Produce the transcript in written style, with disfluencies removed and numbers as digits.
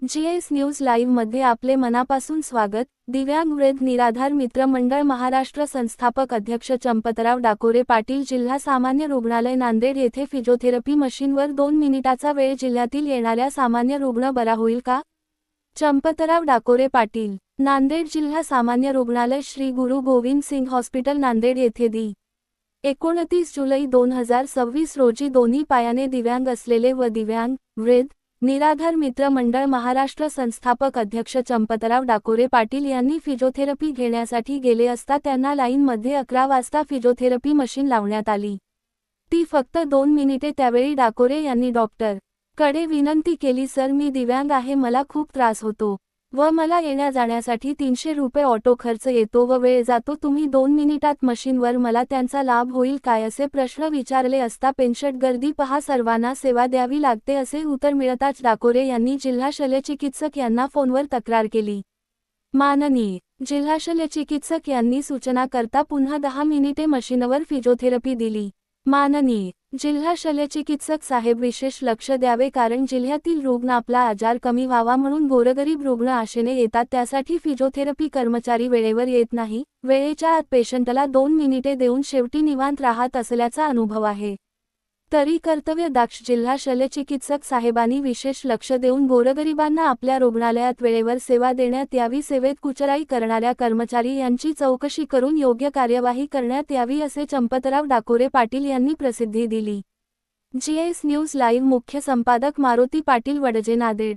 GS news live मध्ये आपले मनापासून स्वागत। दिव्यांग वृद्ध निराधार मित्र मंडळ महाराष्ट्र संस्थापक अध्यक्ष चंपतराव डाकोरे पाटील जिल्हा सामान्य रुग्णालय नांदेड येथे फिजिओथेरपी मशीनवर 2 मिनिटाचा वेळ जिल्ह्यातील येणाऱ्या सामान्य रुग्ण बरा होईल का? चंपतराव डाकोरे पाटील, नांदेड जिल्हा सामान्य रुग्णालय श्री गुरु गोविंद सिंग हॉस्पिटल नांदेड येथे दि. 29 जुलै 2026 रोजी दोन्ही पायाने दिव्यांग असलेले व दिव्यांग, वृद्ध, निराधार मित्र मंडळ महाराष्ट्र संस्थापक अध्यक्ष चंपतराव डाकोरे पाटील यांनी फिजिओथेरपी घेण्यासाठी गेले असता त्यांना लाईनमध्ये 11 वाजता फिजिओथेरपी मशीन लावण्यात आली। ती फक्त 2 मिनिटे। त्यावेळी डाकोरे यांनी डॉक्टर कडे विनंती केली, सर मी दिव्यांग आहे, मला खूप त्रास होतो व मला येण्या जाण्यासाठी 300 रुपये ऑटो खर्च येतो व वेळ जातो, तुम्ही 2 मिनिटात मशीनवर मला त्यांचा लाभ होईल काय असे प्रश्न विचारले असता पेशंट गर्दी पहा, सर्वांना सेवा द्यावी लागते असे उत्तर मिळताच डाकोरे यांनी जिल्हा शल्यचिकित्सक यांना फोनवर तक्रार केली। माननीय जिल्हा शल्यचिकित्सक यांनी सूचना करता पुन्हा 10 मिनिटे मशीनवर फिजिओथेरपी दिली। माननीय जिल्हा शल्यचिकित्सक साहेब विशेष लक्ष द्यावे, कारण जिल्ह्यातील रुग्ण आपला आजार कमी व्हावा म्हणून गोरगरीब रुग्ण आशेने येतात, त्यासाठी फिजिओथेरपी कर्मचारी वेळेवर येत नाही, वेळेच्या आत पेशंटला 2 मिनिटे देऊन शेवटी निवांत राहत असल्याचा अनुभव आहे। तरी कर्तव्य दक्ष जिल्हा शल्यचिकित्सक साहेबांनी विशेष लक्ष देऊन गोरगरिबांना आपल्या रुग्णालयात वेळेवर सेवा देण्यात यावी, सेवेत कुचराई करणाऱ्या कर्मचारी यांची चौकशी करून योग्य कार्यवाही करण्यात यावी असे चंपतराव डाकोरे पाटील यांनी प्रसिद्धी दिली। जीएस न्यूज लाईव्ह मुख्य संपादक मारुती पाटील वडजे नांदेड।